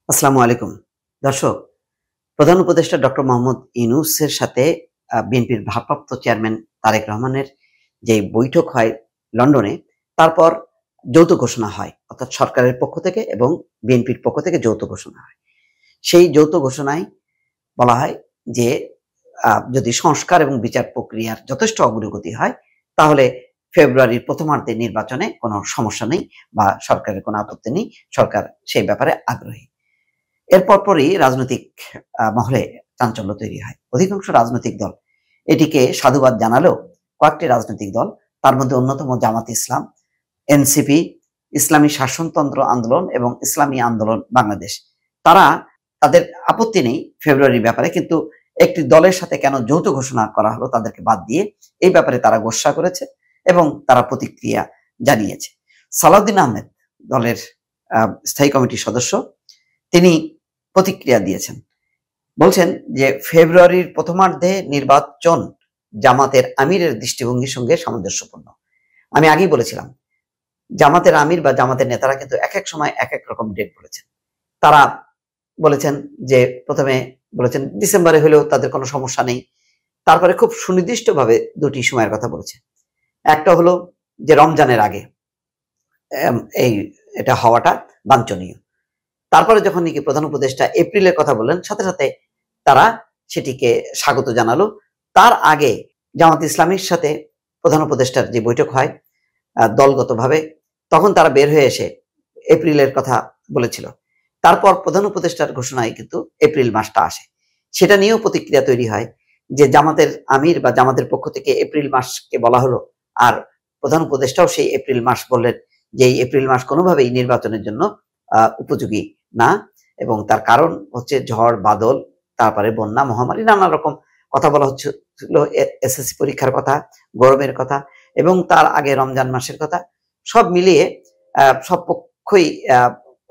আসসালামু আলাইকুম দর্শক। প্রধান উপদেষ্টা ডক্টর মোহাম্মদ ইউনূসের সাথে বিএনপির ভারপ্রাপ্ত চেয়ারম্যান তারেক রহমানের যে বৈঠক হয় লন্ডনে, তারপর যৌথ ঘোষণা হয়, অর্থাৎ সরকারের পক্ষ থেকে এবং বিএনপির পক্ষ থেকে যৌথ ঘোষণা হয়। সেই যৌথ ঘোষণায় বলা হয় যে যদি সংস্কার এবং বিচার প্রক্রিয়ার যথেষ্ট অগ্রগতি হয় তাহলে ফেব্রুয়ারির প্রথমার্ধে নির্বাচনে কোনো সমস্যা নেই বা সরকারের কোনো আপত্তি নেই, সরকার সেই ব্যাপারে আগ্রহী। এরপর পরই রাজনৈতিক মহলে চাঞ্চল্য তৈরি হয়। অধিকাংশ রাজনৈতিক দল এটিকে সাধুবাদ জানালেও কয়েকটি রাজনৈতিক দল, তার মধ্যে অন্যতম জামাত ইসলাম, এনসিপি, ইসলামী শাসনতন্ত্র আন্দোলন এবং ইসলামী আন্দোলন বাংলাদেশ, তারা তাদের আপত্তি নেই ফেব্রুয়ারির ব্যাপারে, কিন্তু একটি দলের সাথে কেন যৌথ ঘোষণা করা হলো তাদেরকে বাদ দিয়ে এই ব্যাপারে তারা গোস্বা করেছে এবং তারা প্রতিক্রিয়া জানিয়েছে। সালাউদ্দিন আহমেদ, দলের স্থায়ী কমিটির সদস্য, তিনি প্রতিক্রিয়া দিয়েছেন, বলছেন যে ফেব্রুয়ারির প্রথমার্ধে নির্বাচন জামাতের আমিরের দৃষ্টিভঙ্গির সঙ্গে সামঞ্জস্যপূর্ণ। আমি আগেই বলেছিলাম, জামাতের আমির বা জামাতের নেতারা কিন্তু এক এক সময় এক এক রকম ডেট বলেছেন। তারা বলেছেন যে প্রথমে বলেছেন ডিসেম্বরে হলেও তাদের কোনো সমস্যা নেই, তারপরে খুব সুনির্দিষ্টভাবে দুটি সময়ের কথা বলেছে। একটা হলো যে রমজানের আগে, এটা হওয়াটা বাঞ্ছনীয়। তারপরে যখন নাকি প্রধান উপদেষ্টা এপ্রিলের কথা বললেন, সাথে সাথে তারা সেটিকে স্বাগত জানালো। তার আগে জামাত ইসলামীর সাথে প্রধান উপদেষ্টার যে বৈঠক হয় দলগতভাবে, তখন তারা বের হয়ে এসে এপ্রিলের কথা বলেছিল। তারপর প্রধান উপদেষ্টার ঘোষণায় কিন্তু এপ্রিল মাসটা আসে। সেটা নিয়েও প্রতিক্রিয়া তৈরি হয় যে জামাতের আমির বা জামাতের পক্ষ থেকে এপ্রিল মাসকে বলা হলো, আর প্রধান উপদেষ্টাও সেই এপ্রিল মাস বললেন যে এই এপ্রিল মাস কোনোভাবেই নির্বাচনের জন্য উপযোগী না, এবং তার কারণ হচ্ছে ঝড় বাদল, তারপরে বন্যা, মহামারী, নানা রকম কথা বলা হচ্ছিল। এসএসসি পরীক্ষার কথা, গরমের কথা এবং তার আগে রমজান মাসের কথা, সব মিলিয়ে সব পক্ষই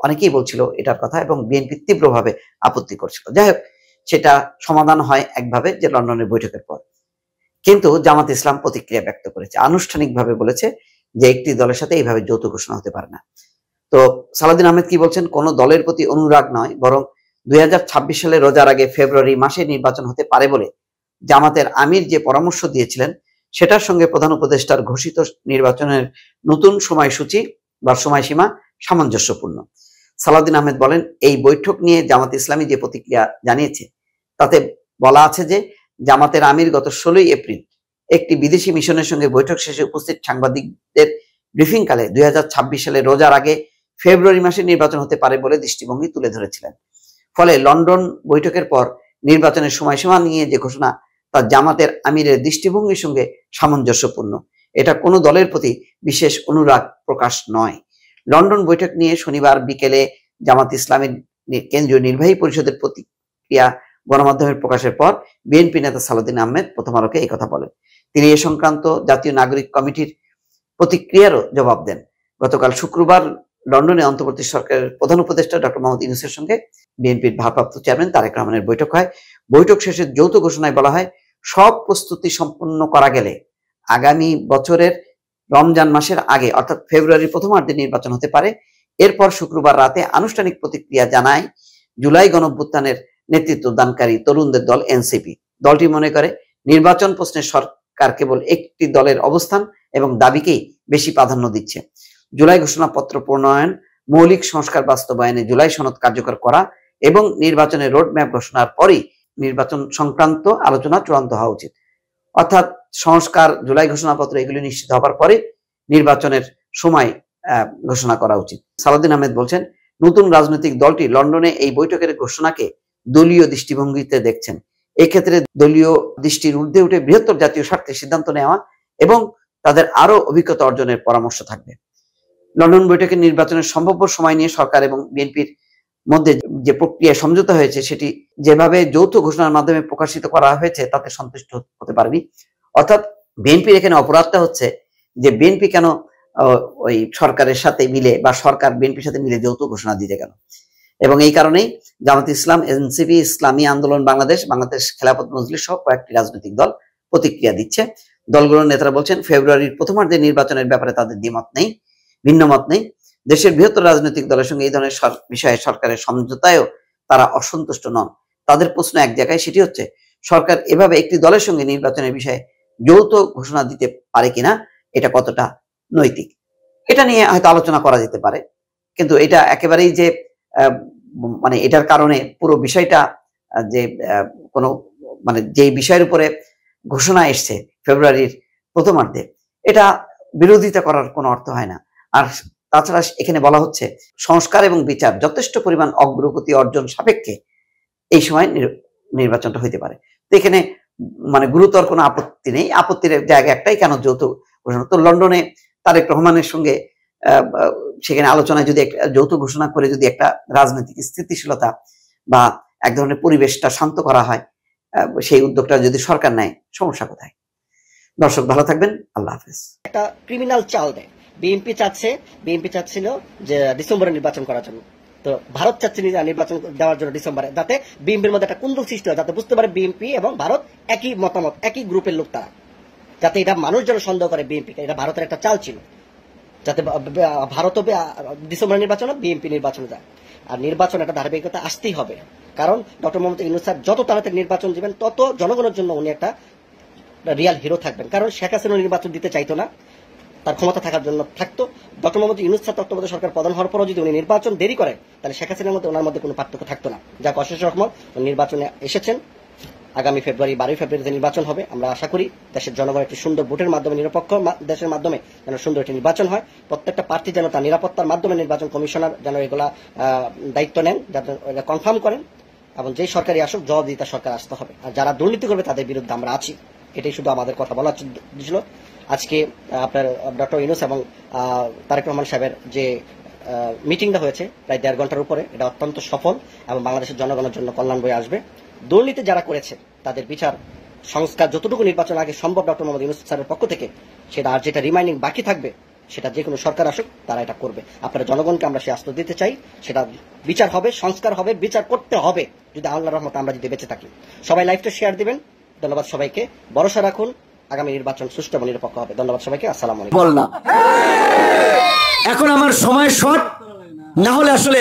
অনেকেই বলছিল এটার কথা এবং বিএনপি তীব্রভাবে আপত্তি করছিল। যাই হোক, সেটা সমাধান হয় একভাবে, যে লন্ডনের বৈঠকের পর। কিন্তু জামাত ইসলাম প্রতিক্রিয়া ব্যক্ত করেছে, আনুষ্ঠানিকভাবে বলেছে যে একটি দলের সাথে এইভাবে যৌথ ঘোষণা হতে পারে না। তো সালাউদ্দিন আহমেদ কি বলছেন, কোন দলের প্রতি অনুরাগ নয়, বরং 2026 সালে রোজার আগে ফেব্রুয়ারি মাসে নির্বাচন হতে পারে বলে জামাতের আমির যে পরামর্শ দিয়েছিলেন সেটার সঙ্গে প্রধান উপদেষ্টার ঘোষিত নির্বাচনের নতুন সময়সূচি বা সময়সীমা সামঞ্জস্যপূর্ণ। সালাউদ্দিন আহমেদ বলেন, এই বৈঠক নিয়ে জামাত ইসলামী যে প্রতিক্রিয়া জানিয়েছে তাতে বলা আছে যে জামাতের আমির গত 16 এপ্রিল একটি বিদেশি মিশনের সঙ্গে বৈঠক শেষে উপস্থিত সাংবাদিকদের ব্রিফিংকালে 2026 সালে রোজার আগে ফেব্রুয়ারি মাসে নির্বাচন হতে পারে বলে দৃষ্টিভঙ্গি তুলে ধরেছিলেন। ফলে লন্ডন বৈঠকের পর নির্বাচনের সময়সীমা নিয়ে যে ঘোষণা, তা জামাতের আমিরের দৃষ্টিভঙ্গির সঙ্গে সামঞ্জস্যপূর্ণ। এটা কোনো দলের প্রতি বিশেষ অনুরাগ প্রকাশ নয়। লন্ডন বৈঠক নিয়ে শনিবার বিকেলে জামাত ইসলামের কেন্দ্রীয় নির্বাহী পরিষদের প্রতিক্রিয়া গণমাধ্যমের প্রকাশের পর বিএনপি নেতা সালাউদ্দিন আহমেদ প্রথম আলোকে এই কথা বলেন। তিনি এ সংক্রান্ত জাতীয় নাগরিক কমিটির প্রতিক্রিয়ারও জবাব দেন। গতকাল শুক্রবার লন্ডনে অন্তর্বর্তী সরকারের প্রধান উপদেষ্টা ডক্টর মোহাম্মদ ইউনূসের সঙ্গে বিএনপির ভারপ্রাপ্ত চেয়ারম্যান তারেক রহমানের বৈঠক হয়। বৈঠক শেষে যৌথ ঘোষণায় বলা হয়, সব প্রস্তুতি সম্পন্ন করা গেলে আগামী বছরের রমজান মাসের আগে অর্থাৎ ফেব্রুয়ারির প্রথমার্ধে নির্বাচন হতে পারে। এরপর শুক্রবার রাতে আনুষ্ঠানিক প্রতিক্রিয়া জানায় জুলাই গণঅভ্যুত্থানের নেতৃত্ব দানকারী তরুণদের দল এনসিপি। দলটি মনে করে নির্বাচন প্রশ্নে সরকার কেবল একটি দলের অবস্থান এবং দাবিকেই বেশি প্রাধান্য দিচ্ছে। জুলাই ঘোষণাপত্র প্রণয়ন, মৌলিক সংস্কার বাস্তবায়নে জুলাই সনদ কার্যকর করা এবং নির্বাচনের রোডম্যাপ ঘোষণার পরই নির্বাচন সংক্রান্ত আলোচনা চূড়ান্ত হওয়া উচিত। অর্থাৎ সংস্কার, জুলাই ঘোষণাপত্র এগুলি নিশ্চিত হবার পরে নির্বাচনের সময় ঘোষণা করা উচিত। সালাউদ্দিন আহমেদ বলছেন, নতুন রাজনৈতিক দলটি লন্ডনে এই বৈঠকের ঘোষণাকে দলীয় দৃষ্টিভঙ্গিতে দেখছেন। এক্ষেত্রে দলীয় দৃষ্টির ঊর্ধ্বে উঠে বৃহত্তর জাতীয় স্বার্থে সিদ্ধান্ত নেওয়া এবং তাদের আরো অভিজ্ঞতা অর্জনের পরামর্শ থাকবে। লন্ডন বৈঠকের নির্বাচনের সম্ভাব্য সময় নিয়ে সরকার এবং বিএনপির মধ্যে যে প্রক্রিয়া সমঝোতা হয়েছে সেটি যেভাবে যৌথ ঘোষণার মাধ্যমে প্রকাশিত করা হয়েছে তাতে সন্তুষ্ট হতে পারেনি। অর্থাৎ বিএনপির এখানে অপরাধটা হচ্ছে যে বিএনপি কেন ওই সরকারের সাথে মিলে বা সরকার বিএনপির সাথে মিলে যৌথ ঘোষণা দিতে গেল, এবং এই কারণেই জামাত ইসলাম, এনসিপি, ইসলামী আন্দোলন বাংলাদেশ, বাংলাদেশ খেলাফত মজলিস সহ কয়েকটি রাজনৈতিক দল প্রতিক্রিয়া দিচ্ছে। দলগুলোর নেতারা বলছেন ফেব্রুয়ারির প্রথমার্ধে নির্বাচনের ব্যাপারে তাদের দ্বিমত নেই, ভিন্ন মত নেই। দেশের বৃহত্তর রাজনৈতিক দলের সঙ্গে এই ধরনের বিষয়ে সরকারের সমঝোতায়ও তারা অসন্তুষ্ট নন। তাদের প্রশ্ন এক জায়গায়, সেটি হচ্ছে সরকার এভাবে একটি দলের সঙ্গে নির্বাচনের বিষয়ে যৌথ ঘোষণা দিতে পারে কিনা, এটা কতটা নৈতিক, এটা নিয়ে হয়তো আলোচনা করা যেতে পারে। কিন্তু এটা একেবারেই যে মানে এটার কারণে পুরো বিষয়টা যে কোনো মানে যে বিষয়ের উপরে ঘোষণা এসছে ফেব্রুয়ারির প্রথমার্ধে, এটা বিরোধিতা করার কোনো অর্থ হয় না। আর তাছাড়া এখানে বলা হচ্ছে সংস্কার এবং বিচার যথেষ্ট পরিমাণ অগ্রগতি অর্জন সাপেক্ষে এই সময় নির্বাচনটা হইতে পারে। তো এখানে মানে গুরুতর কোনো আপত্তি নেই। আপত্তির জায়গা একটাই, কেন যৌথ ঘোষণা। তো লন্ডনে তারেক রহমানের সঙ্গে সেখানে আলোচনায় যদি যৌথ ঘোষণা করে যদি একটা রাজনৈতিক স্থিতিশীলতা বা এক ধরনের পরিবেশটা শান্ত করা হয়, সেই উদ্যোগটা যদি সরকার নেয়, সমস্যা কোথায়? দর্শক ভালো থাকবেন, আল্লাহ হাফেজ। একটা ক্রিমিনাল চাল দেয় বিএনপি চাচ্ছিল যে ডিসেম্বরে নির্বাচন করার জন্য, তো ভারত চাচ্ছে নির্বাচন দেওয়ার জন্য ডিসেম্বরে, যাতে বিএনপির মধ্যে একটা কুন্দল সৃষ্টি হয়, যাতে বুঝতে পারে বিএনপি এবং ভারত একই মতামত, একই গ্রুপের লোক তারা, যাতে এটা মানুষ যেন সন্দেহ করে বিএনপিকে। এটা ভারতের একটা চাল ছিল, যাতে ভারত ডিসেম্বরের নির্বাচনে বিএনপি নির্বাচনে যায়। আর নির্বাচন একটা ধারাবাহিকতা আসতেই হবে, কারণ ডক্টর মোহাম্মদ ইউনূস স্যার যত তাড়াতাড়ি নির্বাচন দিবেন তত জনগণের জন্য উনি একটা রিয়াল হিরো থাকবেন। কারণ শেখ হাসিনা নির্বাচন দিতে চাইতো না, তার ক্ষমতা থাকার জন্য থাকতো। ডক্টর মোহাম্মদ ইউনূস স্যার তত্ত্বাবধায়ক সরকার প্রধান হওয়ার পরও যদি উনি নির্বাচন দেরি করে, তাহলে শেখ হাসিনার মধ্যে ওনার মধ্যে কোনো পার্থক্য থাকতো না। যাক, অশেষ রহমত নির্বাচনে এসেছেন। আগামী 12 ফেব্রুয়ারিতে নির্বাচন হবে। আমরা আশা করি দেশের জনগণ একটি সুন্দর ভোটের মাধ্যমে, নিরপেক্ষ দেশের মাধ্যমে যেন সুন্দর একটি নির্বাচন হয়। প্রত্যেকটা প্রার্থী যেন তার নিরাপত্তার মাধ্যমে নির্বাচন কমিশনার যেন এগুলা দায়িত্ব নেন, যাতে কনফার্ম করেন, এবং যেই সরকারই আসুক জবাবদিহিতা সরকার আসতে হবে। আর যারা দুর্নীতি করবে তাদের বিরুদ্ধে আমরা আছি, এটাই শুধু আমাদের কথা বলা ছিল। আজকে আপনার ডক্টর ইউনূস এবং তারেক রহমান সাহেবের যে মিটিংটা হয়েছে প্রায় 1.5 ঘন্টার উপরে, এটা অত্যন্ত সফল এবং বাংলাদেশের জনগণের জন্য কল্যাণ বয়ে আসবে। দুর্নীতি যারা করেছে তাদের বিচার সংস্কার যতটুকু নির্বাচন আগে সম্ভব ডক্টর মোহাম্মদ ইউনূস স্যারের পক্ষ থেকে সেটা, আর যেটা রিমাইনিং বাকি থাকবে সেটা যে কোনো সরকার আসুক তারা এটা করবে। আপনারা জনগণকে আমরা সে আস্থা দিতে চাই, সেটা বিচার হবে, সংস্কার হবে, বিচার করতে হবে যদি আল্লাহর রহমতে আমরা যদি বেঁচে থাকি। সবাই লাইভটা শেয়ার দিবেন। ধন্যবাদ সবাইকে, ভরসা রাখুন আগামী নির্বাচন সুষ্ঠু এবং নিরপেক্ষ হবে। ধন্যবাদ সবাইকে, আসসালামু আলাইকুম। বল না, এখন আমার সময় শর্ট, না হলে আসলে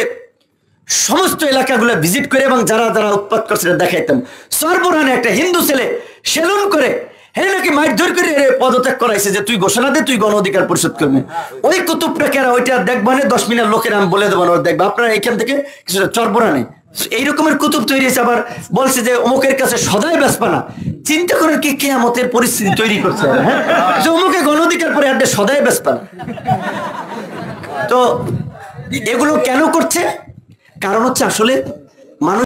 সমস্ত এলাকাগুলো ভিজিট করে এবং যারা যারা উৎপাত করছে দেখাইতাম। সর্বরানে একটা হিন্দু ছেলে সেলুন করে হ্যাঁ নাকি মারধর করে পদত্যাগ করাইছে যে তুই ঘোষণা দে, তুই গণ অধিকার পরিষদ করবি। ওই কুতুবটা কেরা, ওইটা দেখবানে 10 মিনিট লোকের আমি বলে দেবো, দেখবে আপনারা এখান থেকে কিছুটা চরবরানে এই রকমের কুতুব তৈরি হয়েছে। আবার বলছে যে অমুকের কাছে সদাই বেসবা না। চিন্তা করেন কি কিয়ামতের পরিস্থিতি তৈরি করছে, হ্যাঁ, যে অমুকে গণ অধিকার পরে আড্ডে সদাই বেসবা না। তো এগুলো কেন করছে? কারণ হচ্ছে আসলে